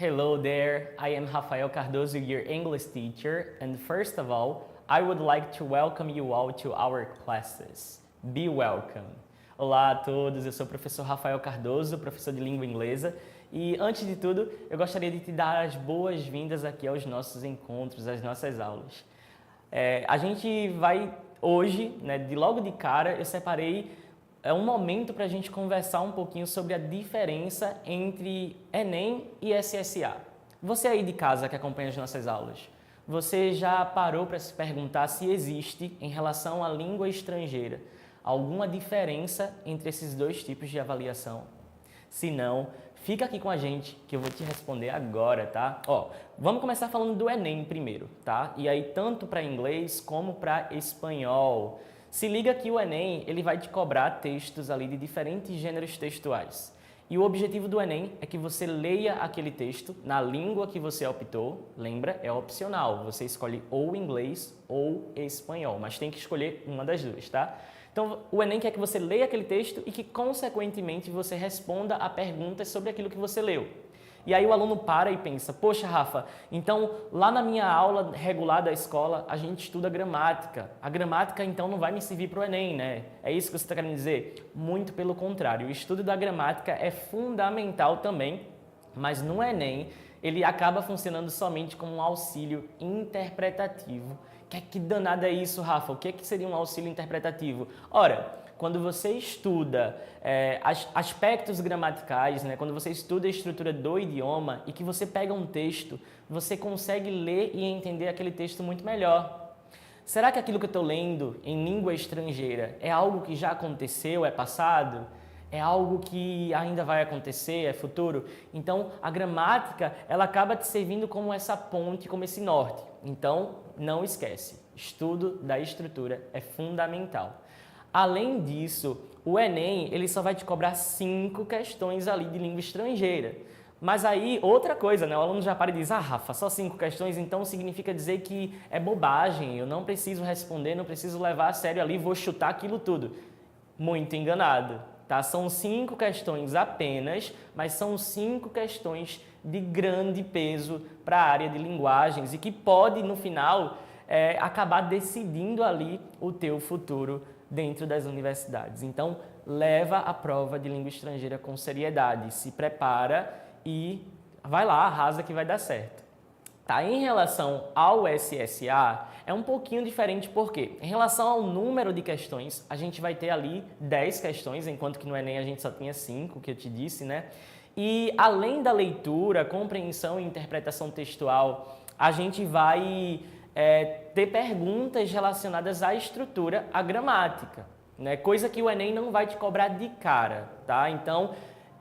Hello there, I am Rafael Cardoso, your English teacher, and first of all, I would like to welcome you all to our classes. Be welcome! Olá a todos, eu sou o professor Rafael Cardoso, professor de língua inglesa, e antes de tudo, eu gostaria de te dar as boas-vindas aqui aos nossos encontros, às nossas aulas. A gente vai hoje, logo de cara, eu separei um momento para a gente conversar um pouquinho sobre a diferença entre Enem e SSA. Você aí de casa que acompanha as nossas aulas, você já parou para se perguntar se existe, em relação à língua estrangeira, alguma diferença entre esses dois tipos de avaliação? Se não, fica aqui com a gente que eu vou te responder agora, tá? Vamos começar falando do Enem primeiro, tá? E aí tanto para inglês como para espanhol. Se liga que o Enem, ele vai te cobrar textos ali de diferentes gêneros textuais. E o objetivo do Enem é que você leia aquele texto na língua que você optou. Lembra, é opcional, você escolhe ou inglês ou espanhol, mas tem que escolher uma das duas, tá? Então, o Enem quer que você leia aquele texto e que, consequentemente, você responda a perguntas sobre aquilo que você leu. E aí o aluno para e pensa, poxa, Rafa, então lá na minha aula regular da escola a gente estuda gramática. A gramática então não vai me servir para o Enem, né? É isso que você está querendo dizer? Muito pelo contrário, o estudo da gramática é fundamental também, mas no Enem ele acaba funcionando somente como um auxílio interpretativo. Que danada é isso, Rafa? O que seria um auxílio interpretativo? Ora, quando você estuda aspectos gramaticais, quando você estuda a estrutura do idioma e que você pega um texto, você consegue ler e entender aquele texto muito melhor. Será que aquilo que eu estou lendo em língua estrangeira é algo que já aconteceu, é passado? É algo que ainda vai acontecer, é futuro? Então, a gramática, ela acaba te servindo como essa ponte, como esse norte. Então, não esquece, estudo da estrutura é fundamental. Além disso, o Enem ele só vai te cobrar 5 questões ali de língua estrangeira. Mas aí, outra coisa, o aluno já para e diz, Rafa, só 5 questões, então significa dizer que é bobagem, eu não preciso responder, não preciso levar a sério ali, vou chutar aquilo tudo. Muito enganado, tá? São 5 questões apenas, mas são 5 questões de grande peso para a área de linguagens e que pode, no final, acabar decidindo ali o teu futuro dentro das universidades. Então, leva a prova de língua estrangeira com seriedade, se prepara e vai lá, arrasa que vai dar certo. Tá? Em relação ao SSA, é um pouquinho diferente porque, em relação ao número de questões, a gente vai ter ali 10 questões, enquanto que no Enem a gente só tinha 5, que eu te disse, E além da leitura, compreensão e interpretação textual, a gente vai ter perguntas relacionadas à estrutura, à gramática, coisa que o Enem não vai te cobrar de cara, tá? Então,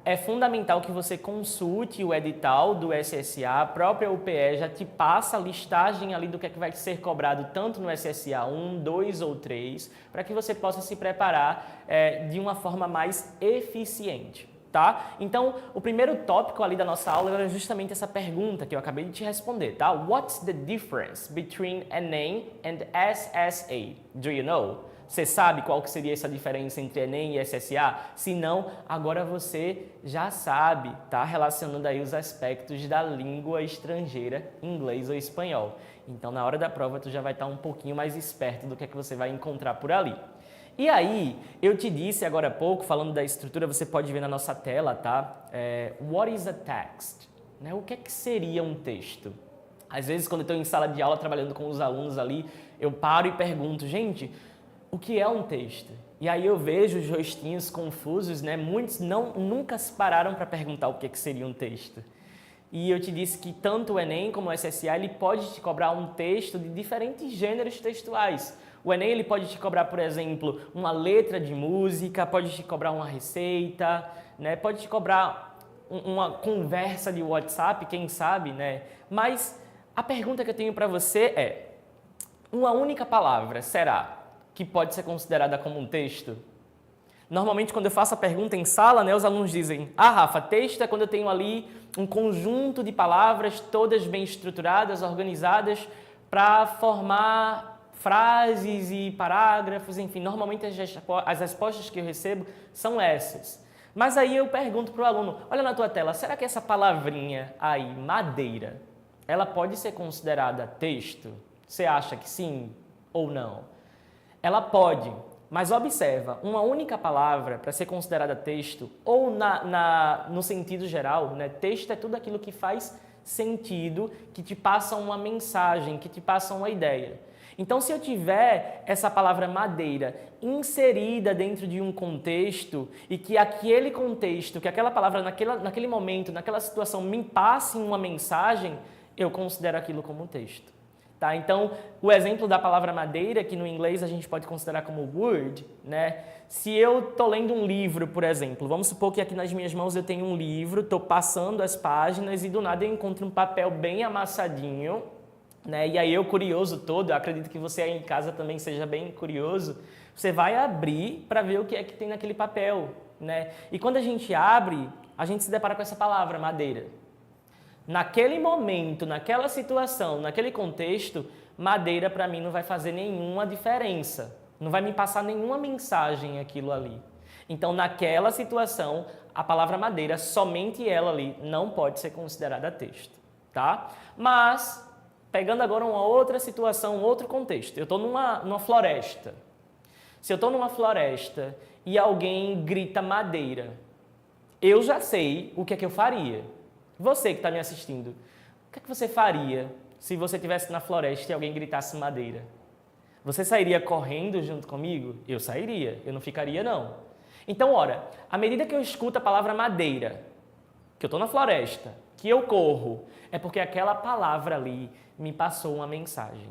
é fundamental que você consulte o edital do SSA, a própria UPE já te passa a listagem ali do que é que vai ser cobrado tanto no SSA 1, 2 ou 3, para que você possa se preparar de uma forma mais eficiente. Tá? Então, o primeiro tópico ali da nossa aula era justamente essa pergunta que eu acabei de te responder, tá? What's the difference between Enem and SSA? Do you know? Você sabe qual que seria essa diferença entre Enem e SSA? Se não, agora você já sabe, tá? Relacionando aí os aspectos da língua estrangeira, inglês ou espanhol. Então, na hora da prova, tu já vai estar um pouquinho mais esperto do que é que você vai encontrar por ali. E aí, eu te disse agora há pouco, falando da estrutura, você pode ver na nossa tela, tá? What is a text? O que é que seria um texto? Às vezes, quando eu estou em sala de aula trabalhando com os alunos ali, eu paro e pergunto, gente, o que é um texto? E aí eu vejo os rostinhos confusos, Muitos nunca se pararam para perguntar o que é que seria um texto. E eu te disse que tanto o Enem como o SSA, ele pode te cobrar um texto de diferentes gêneros textuais. O Enem ele pode te cobrar, por exemplo, uma letra de música, pode te cobrar uma receita, pode te cobrar uma conversa de WhatsApp, quem sabe, Mas a pergunta que eu tenho para você é, uma única palavra, será que pode ser considerada como um texto? Normalmente, quando eu faço a pergunta em sala, os alunos dizem, Rafa, texto é quando eu tenho ali um conjunto de palavras, todas bem estruturadas, organizadas, para formar frases e parágrafos, enfim, normalmente as respostas que eu recebo são essas. Mas aí eu pergunto para o aluno, olha na tua tela, será que essa palavrinha aí, madeira, ela pode ser considerada texto? Você acha que sim ou não? Ela pode, mas observa, uma única palavra para ser considerada texto, ou no sentido geral, né, texto é tudo aquilo que faz sentido, que te passa uma mensagem, que te passa uma ideia. Então, se eu tiver essa palavra madeira inserida dentro de um contexto e que aquele contexto, que aquela palavra naquele momento, naquela situação me passe uma mensagem, eu considero aquilo como um texto. Tá? Então, o exemplo da palavra madeira, que no inglês a gente pode considerar como wood, né? Se eu estou lendo um livro, por exemplo, vamos supor que aqui nas minhas mãos eu tenho um livro, estou passando as páginas e do nada eu encontro um papel bem amassadinho, né? E aí eu, curioso todo, eu acredito que você aí em casa também seja bem curioso, você vai abrir para ver o que é que tem naquele papel, né? E quando a gente abre, a gente se depara com essa palavra, madeira. Naquele momento, naquela situação, naquele contexto, madeira para mim não vai fazer nenhuma diferença. Não vai me passar nenhuma mensagem aquilo ali. Então, naquela situação, a palavra madeira, somente ela ali, não pode ser considerada texto, tá? Mas, pegando agora uma outra situação, um outro contexto. Eu estou numa floresta. Se eu estou numa floresta e alguém grita madeira, eu já sei o que é que eu faria. Você que está me assistindo, o que é que você faria se você estivesse na floresta e alguém gritasse madeira? Você sairia correndo junto comigo? Eu sairia, eu não ficaria não. Então, ora, à medida que eu escuto a palavra madeira, que eu estou na floresta, que eu corro, é porque aquela palavra ali me passou uma mensagem.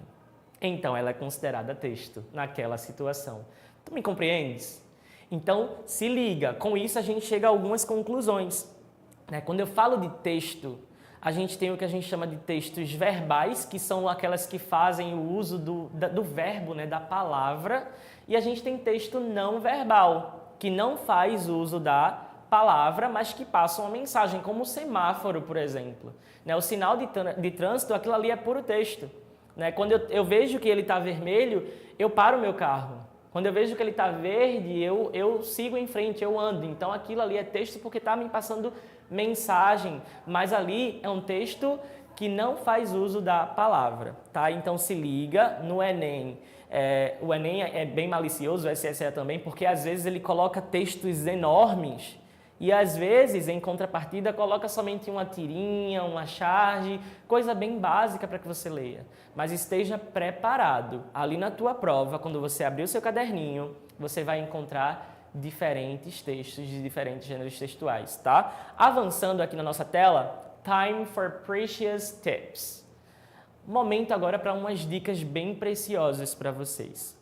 Então, ela é considerada texto naquela situação. Tu me compreendes? Então, se liga, com isso a gente chega a algumas conclusões. Quando eu falo de texto, a gente tem o que a gente chama de textos verbais, que são aquelas que fazem o uso do verbo, né, da palavra, e a gente tem texto não verbal, que não faz uso da palavra, mas que passa uma mensagem, como o semáforo, por exemplo. O sinal de trânsito, aquilo ali é puro texto. Quando eu vejo que ele está vermelho, eu paro o meu carro. Quando eu vejo que ele está verde, eu sigo em frente, eu ando. Então, aquilo ali é texto porque está me passando mensagem, mas ali é um texto que não faz uso da palavra, tá? Então, se liga, no Enem, o Enem é bem malicioso, o SSE também, porque às vezes ele coloca textos enormes e às vezes, em contrapartida, coloca somente uma tirinha, uma charge, coisa bem básica para que você leia. Mas esteja preparado. Ali na tua prova, quando você abrir o seu caderninho, você vai encontrar diferentes textos de diferentes gêneros textuais, tá? Avançando aqui na nossa tela, time for precious tips. Momento agora para umas dicas bem preciosas para vocês.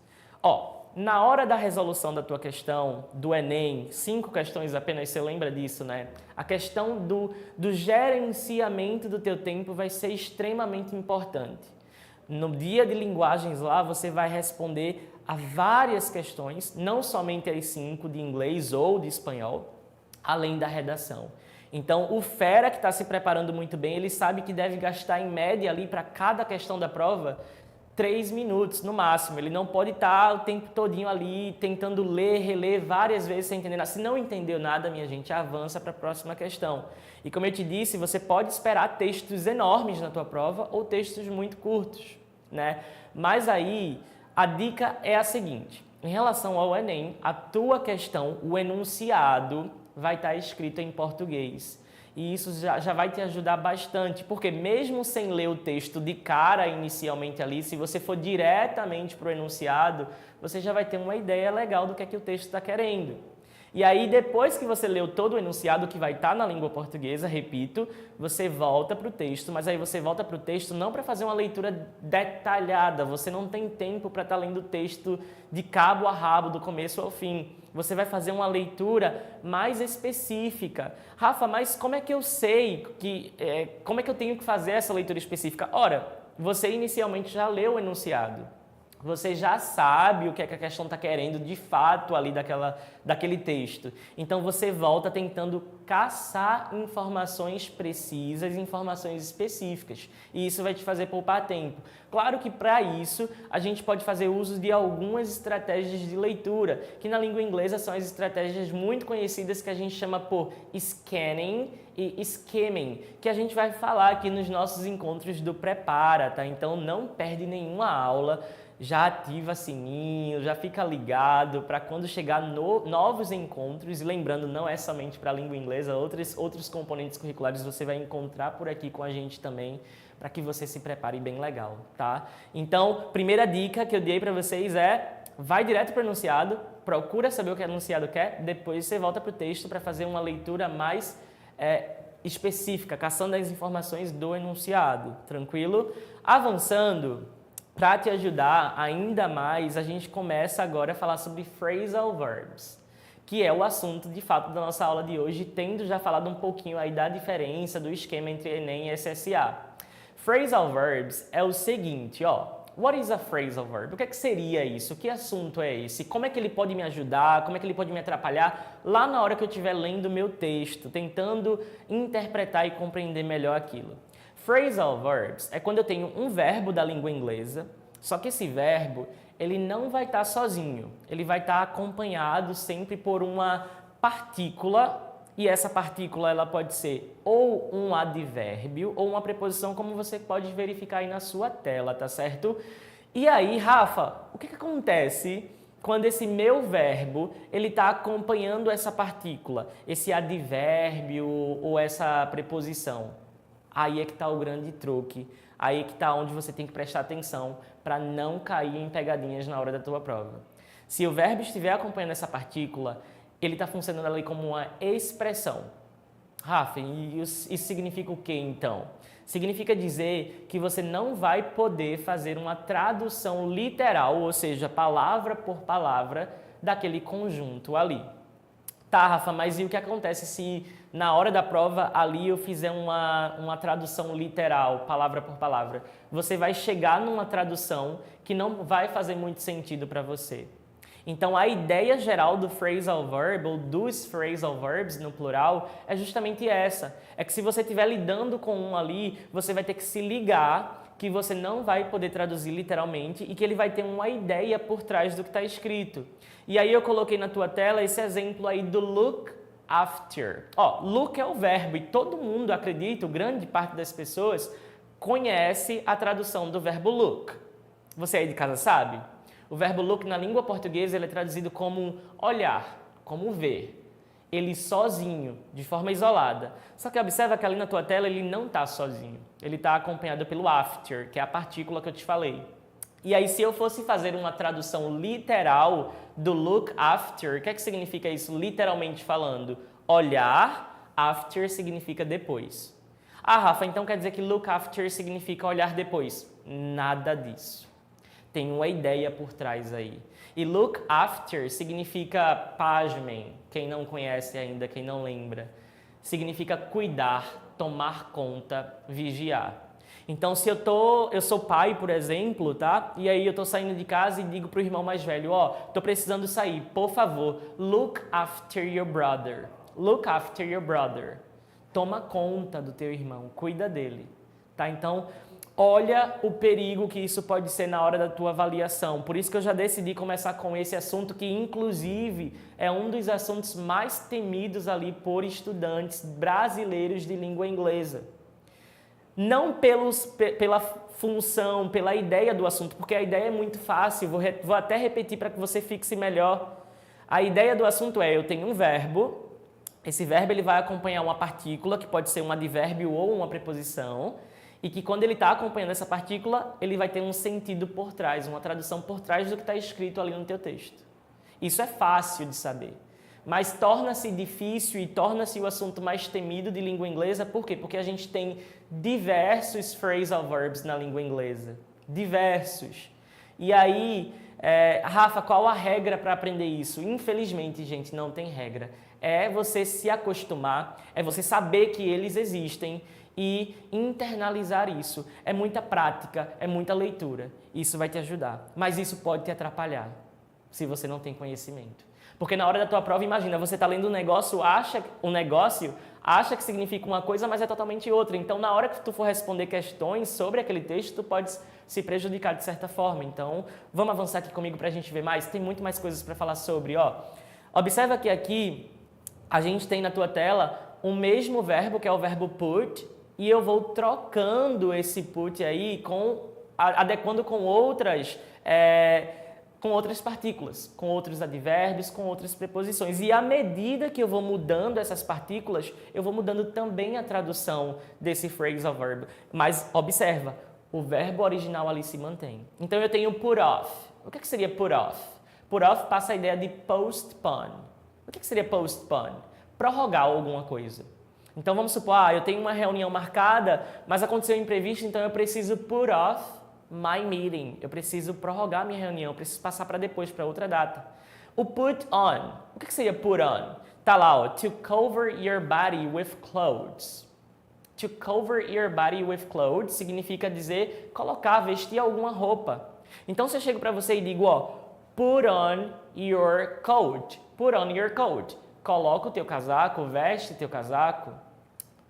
Na hora da resolução da tua questão, do Enem, 5 questões apenas, você lembra disso, né? A questão do gerenciamento do teu tempo vai ser extremamente importante. No dia de linguagens lá, você vai responder a várias questões, não somente as 5 de inglês ou de espanhol, além da redação. Então, o fera que está se preparando muito bem, ele sabe que deve gastar em média ali para cada questão da prova 3 minutos no máximo. Ele não pode estar o tempo todinho ali tentando ler, reler várias vezes sem entender nada. Se não entendeu nada, minha gente, avança para a próxima questão. E como eu te disse, você pode esperar textos enormes na tua prova ou textos muito curtos, né? Mas aí, a dica é a seguinte. Em relação ao Enem, a tua questão, o enunciado, vai estar escrito em português. E isso já vai te ajudar bastante, porque mesmo sem ler o texto de cara inicialmente ali, se você for diretamente para o enunciado, você já vai ter uma ideia legal do que é que o texto está querendo. E aí, depois que você leu todo o enunciado que vai estar na língua portuguesa, repito, você volta para o texto, mas aí você volta para o texto não para fazer uma leitura detalhada, você não tem tempo para estar lendo o texto de cabo a rabo, do começo ao fim. Você vai fazer uma leitura mais específica. Rafa, mas como é que eu sei como é que eu tenho que fazer essa leitura específica? Ora, você inicialmente já leu o enunciado. você já sabe o que é que a questão está querendo de fato ali daquele texto. Então você volta tentando caçar informações precisas, informações específicas. E isso vai te fazer poupar tempo. Claro que para isso a gente pode fazer uso de algumas estratégias de leitura, que na língua inglesa são as estratégias muito conhecidas que a gente chama por scanning e skimming, que a gente vai falar aqui nos nossos encontros do Prepara, tá? Então não perde nenhuma aula. Já ativa sininho, já fica ligado para quando chegar novos encontros. E lembrando, não é somente para a língua inglesa, outros componentes curriculares você vai encontrar por aqui com a gente também, para que você se prepare bem legal, tá? Então, primeira dica que eu dei para vocês é, vai direto para o enunciado, procura saber o que o enunciado quer, depois você volta para o texto para fazer uma leitura mais específica, caçando as informações do enunciado, tranquilo? Avançando, para te ajudar ainda mais, a gente começa agora a falar sobre phrasal verbs, que é o assunto de fato da nossa aula de hoje, tendo já falado um pouquinho aí da diferença do esquema entre Enem e SSA. Phrasal verbs é o seguinte, ó. What is a phrasal verb? O que é que seria isso? Que assunto é esse? Como é que ele pode me ajudar? Como é que ele pode me atrapalhar lá na hora que eu estiver lendo o meu texto, tentando interpretar e compreender melhor aquilo? Phrasal verbs é quando eu tenho um verbo da língua inglesa, só que esse verbo ele não vai estar sozinho, ele vai estar acompanhado sempre por uma partícula, e essa partícula ela pode ser ou um advérbio ou uma preposição, como você pode verificar aí na sua tela, tá certo? E aí, Rafa, o que acontece quando esse meu verbo ele está acompanhando essa partícula, esse advérbio ou essa preposição? Aí é que está o grande truque, aí é que está onde você tem que prestar atenção para não cair em pegadinhas na hora da tua prova. Se o verbo estiver acompanhando essa partícula, ele está funcionando ali como uma expressão. Rafa, e isso significa o que então? Significa dizer que você não vai poder fazer uma tradução literal, ou seja, palavra por palavra, daquele conjunto ali. Tá, Rafa, mas e o que acontece se na hora da prova ali eu fizer uma tradução literal, palavra por palavra? Você vai chegar numa tradução que não vai fazer muito sentido para você. Então a ideia geral do phrasal verb, ou dos phrasal verbs no plural, é justamente essa. É que se você estiver lidando com um ali, você vai ter que se ligar que você não vai poder traduzir literalmente e que ele vai ter uma ideia por trás do que está escrito. E aí eu coloquei na tua tela esse exemplo aí do look after. Ó, look é o verbo e todo mundo, acredito, grande parte das pessoas, conhece a tradução do verbo look. Você aí de casa sabe? O verbo look na língua portuguesa ele é traduzido como olhar, como ver. Ele sozinho, de forma isolada. Só que observa que ali na tua tela ele não está sozinho. Ele está acompanhado pelo after, que é a partícula que eu te falei. E aí se eu fosse fazer uma tradução literal do look after, o que é que significa isso literalmente falando? Olhar, after significa depois. Ah, Rafa, então quer dizer que look after significa olhar depois? Nada disso. Tem uma ideia por trás aí. E look after significa, pasmem, quem não conhece ainda, quem não lembra, significa cuidar, tomar conta, vigiar. Então, se eu sou pai, por exemplo, tá? E aí eu tô saindo de casa e digo pro irmão mais velho, ó, tô precisando sair, por favor, look after your brother. Look after your brother. Toma conta do teu irmão, cuida dele, tá? Então, olha o perigo que isso pode ser na hora da tua avaliação. Por isso que eu já decidi começar com esse assunto, que inclusive é um dos assuntos mais temidos ali por estudantes brasileiros de língua inglesa. Não pela função, pela ideia do assunto, porque a ideia é muito fácil, vou até repetir para que você fixe melhor. A ideia do assunto é, eu tenho um verbo, esse verbo ele vai acompanhar uma partícula, que pode ser um advérbio ou uma preposição, e que quando ele está acompanhando essa partícula, ele vai ter um sentido por trás, uma tradução por trás do que está escrito ali no teu texto. Isso é fácil de saber. Mas torna-se difícil e torna-se o assunto mais temido de língua inglesa. Por quê? Porque a gente tem diversos phrasal verbs na língua inglesa. Diversos. E aí, Rafa, qual a regra para aprender isso? Infelizmente, gente, não tem regra. É você se acostumar, é você saber que eles existem e internalizar isso. É muita prática, é muita leitura. Isso vai te ajudar, mas isso pode te atrapalhar se você não tem conhecimento. Porque na hora da tua prova, imagina, você está lendo um negócio, acha que significa uma coisa, mas é totalmente outra. Então, na hora que tu for responder questões sobre aquele texto, tu pode se prejudicar de certa forma. Então, vamos avançar aqui comigo para a gente ver mais? Tem muito mais coisas para falar sobre, ó. Observa que aqui a gente tem na tua tela o mesmo verbo, que é o verbo put, e eu vou trocando esse put aí, adequando com outras partículas, com outros advérbios, com outras preposições. E à medida que eu vou mudando essas partículas, eu vou mudando também a tradução desse phrasal verb. Mas observa, o verbo original ali se mantém. Então eu tenho put off. O que seria put off? Put off passa a ideia de postpone. O que seria postpone? Prorrogar alguma coisa. Então vamos supor, eu tenho uma reunião marcada, mas aconteceu um imprevisto, então eu preciso put off my meeting. Eu preciso prorrogar minha reunião, eu preciso passar para depois, para outra data. O put on. O que seria put on? Tá lá, ó, to cover your body with clothes. To cover your body with clothes significa dizer colocar, vestir alguma roupa. Então se eu chego para você e digo, ó, put on your coat. Put on your coat. Coloca o teu casaco, veste teu casaco.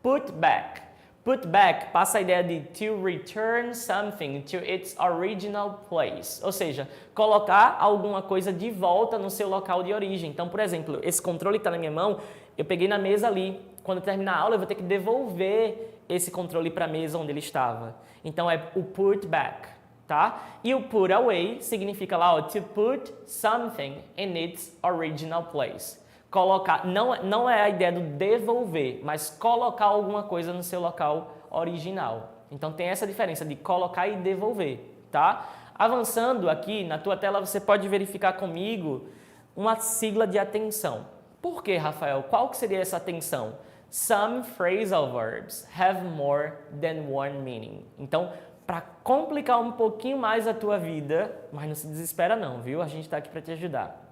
Put back. Put back passa a ideia de to return something to its original place. Ou seja, colocar alguma coisa de volta no seu local de origem. Então, por exemplo, esse controle que está na minha mão, eu peguei na mesa ali. Quando terminar a aula, eu vou ter que devolver esse controle para a mesa onde ele estava. Então, é o put back, tá? E o put away significa lá, ó, to put something in its original place. Colocar, não é a ideia do devolver, mas colocar alguma coisa no seu local original. Então tem essa diferença de colocar e devolver, tá? Avançando aqui na tua tela, você pode verificar comigo uma sigla de atenção. Por que, Rafael? Qual que seria essa atenção? Some phrasal verbs have more than one meaning. Então, para complicar um pouquinho mais a tua vida, mas não se desespera não, viu? A gente está aqui para te ajudar.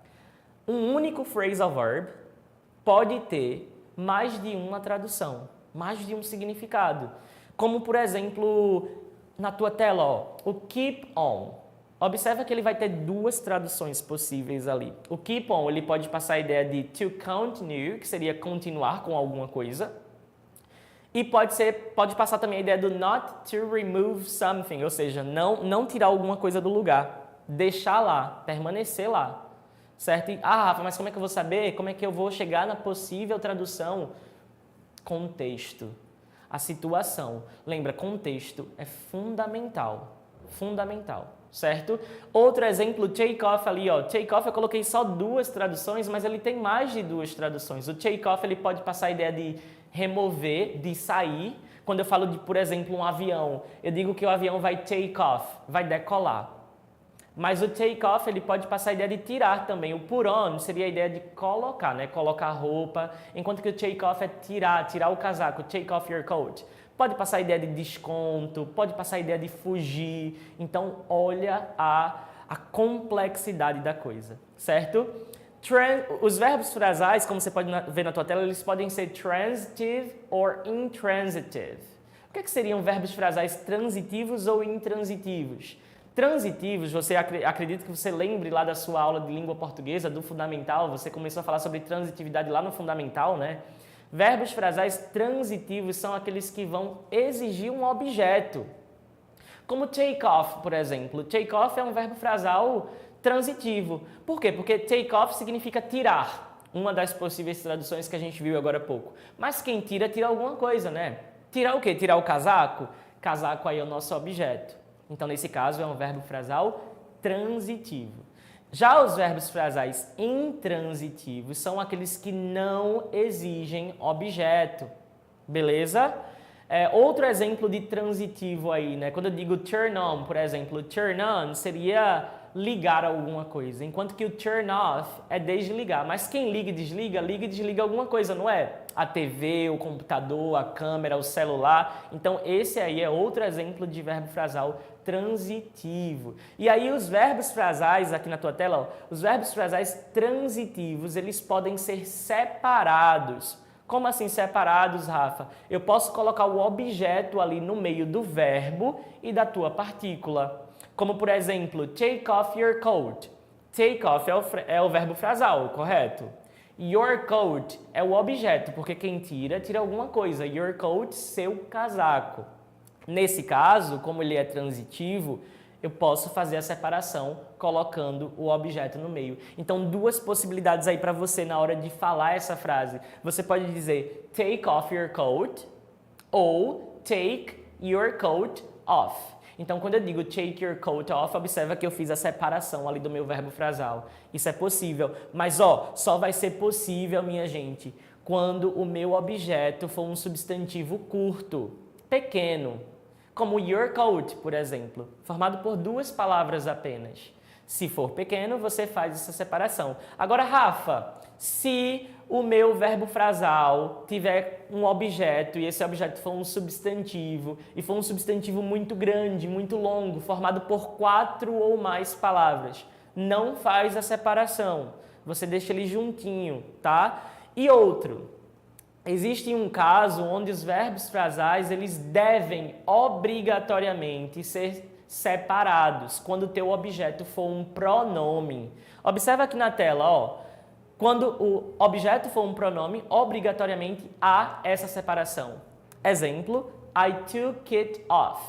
Um único phrasal verb pode ter mais de uma tradução, mais de um significado. Como, por exemplo, na tua tela, ó, o keep on. Observa que ele vai ter duas traduções possíveis ali. O keep on, ele pode passar a ideia de to continue, que seria continuar com alguma coisa. E pode passar também a ideia do not to remove something, ou seja, não tirar alguma coisa do lugar. Deixar lá, permanecer lá. Certo? E, Rafa, mas como é que eu vou saber? Como é que eu vou chegar na possível tradução? Contexto. A situação. Lembra, contexto é fundamental. Fundamental. Certo? Outro exemplo, take off ali, ó. Take off eu coloquei só duas traduções, mas ele tem mais de duas traduções. O take off ele pode passar a ideia de remover, de sair. Quando eu falo de, por exemplo, um avião, eu digo que o avião vai take off, vai decolar. Mas o take off ele pode passar a ideia de tirar também. O put on seria a ideia de colocar, né? Colocar roupa, enquanto que o take off é tirar o casaco, take off your coat. Pode passar a ideia de desconto, pode passar a ideia de fugir. Então, olha a complexidade da coisa, certo? Os verbos frasais, como você pode ver na tua tela, eles podem ser transitive or intransitive. O que seriam verbos frasais transitivos ou intransitivos? Transitivos, você acredita que você lembre lá da sua aula de língua portuguesa, do fundamental, você começou a falar sobre transitividade lá no fundamental, né? Verbos frasais transitivos são aqueles que vão exigir um objeto. Como take off, por exemplo. Take off é um verbo frasal transitivo. Por quê? Porque take off significa tirar. Uma das possíveis traduções que a gente viu agora há pouco. Mas quem tira, tira alguma coisa, né? Tirar o quê? Tirar o casaco? Casaco aí é o nosso objeto. Então, nesse caso, é um verbo frasal transitivo. Já os verbos frasais intransitivos são aqueles que não exigem objeto. Beleza? Outro exemplo de transitivo aí, né? Quando eu digo turn on, por exemplo, turn on seria ligar alguma coisa, enquanto que o turn off é desligar. Mas quem liga e desliga alguma coisa, não é? A TV, o computador, a câmera, o celular. Então, esse aí é outro exemplo de verbo frasal transitivo. E aí, os verbos frasais, aqui na tua tela, ó, os verbos frasais transitivos, eles podem ser separados Como assim separados, Rafa? Eu posso colocar o objeto ali no meio do verbo e da tua partícula. Como, por exemplo, take off your coat. Take off é o verbo frasal, correto? Your coat é o objeto, porque quem tira, tira alguma coisa. Your coat, seu casaco. Nesse caso, como ele é transitivo, eu posso fazer a separação colocando o objeto no meio. Então, duas possibilidades aí para você na hora de falar essa frase. Você pode dizer take off your coat ou take your coat off. Então, quando eu digo take your coat off, observa que eu fiz a separação ali do meu verbo frasal. Isso é possível. Mas, só vai ser possível, minha gente, quando o meu objeto for um substantivo curto, pequeno. Como your coat, por exemplo, formado por duas palavras apenas. Se for pequeno, você faz essa separação. Agora, Rafa, se o meu verbo frasal tiver um objeto e esse objeto for um substantivo, e for um substantivo muito grande, muito longo, formado por 4 ou mais palavras, não faz a separação. Você deixa ele juntinho, tá? E outro. Existe um caso onde os verbos frasais eles devem obrigatoriamente ser separados quando o teu objeto for um pronome. Observa aqui na tela, quando o objeto for um pronome, obrigatoriamente há essa separação. Exemplo, I took it off.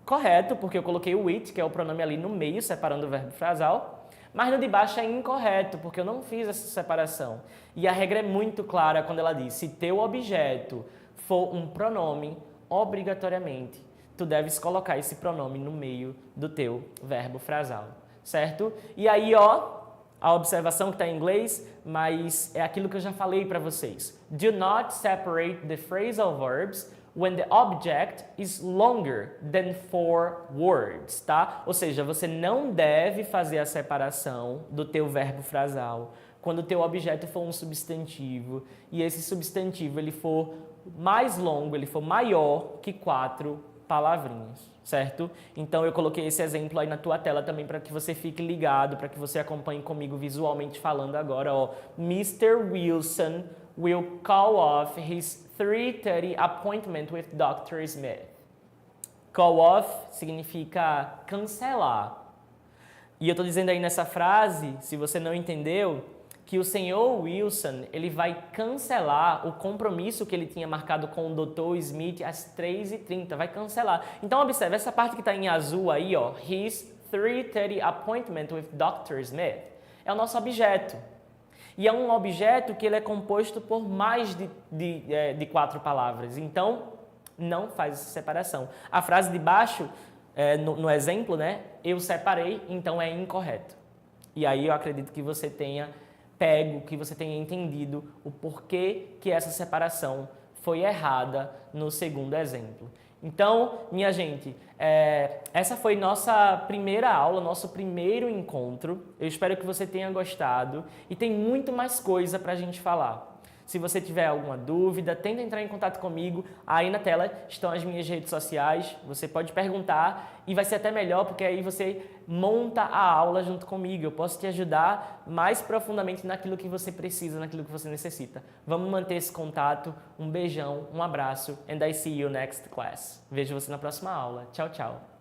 Correto, porque eu coloquei o it, que é o pronome ali no meio, separando o verbo frasal. Mas no de baixo é incorreto, porque eu não fiz essa separação. E a regra é muito clara quando ela diz, se teu objeto for um pronome, obrigatoriamente, tu deves colocar esse pronome no meio do teu verbo frasal, certo? E aí, a observação que está em inglês, mas é aquilo que eu já falei para vocês. Do not separate the phrasal verbs when the object is longer than 4 words, tá? Ou seja, você não deve fazer a separação do teu verbo frasal quando o teu objeto for um substantivo e esse substantivo ele for mais longo, ele for maior que 4 palavrinhas, certo? Então eu coloquei esse exemplo aí na tua tela também para que você fique ligado, para que você acompanhe comigo visualmente falando agora, Mr. Wilson will call off his 3:30 appointment with Dr. Smith. Call off significa cancelar. E eu estou dizendo aí nessa frase, se você não entendeu, que o senhor Wilson ele vai cancelar o compromisso que ele tinha marcado com o Dr. Smith às 3h30. Vai cancelar. Então, observe, essa parte que está em azul aí, his 3:30 appointment with Dr. Smith, é o nosso objeto. E é um objeto que ele é composto por mais de 4 palavras. Então, não faz essa separação. A frase de baixo, no exemplo, né? Eu separei, então é incorreto. E aí eu acredito que você tenha pego, que você tenha entendido o porquê que essa separação foi errada no segundo exemplo. Então, minha gente, essa foi nossa primeira aula, nosso primeiro encontro. Eu espero que você tenha gostado e tem muito mais coisa para a gente falar. Se você tiver alguma dúvida, tenta entrar em contato comigo. Aí na tela estão as minhas redes sociais. Você pode perguntar e vai ser até melhor porque aí você monta a aula junto comigo. Eu posso te ajudar mais profundamente naquilo que você precisa, naquilo que você necessita. Vamos manter esse contato. Um beijão, um abraço and I see you next class. Vejo você na próxima aula. Tchau, tchau.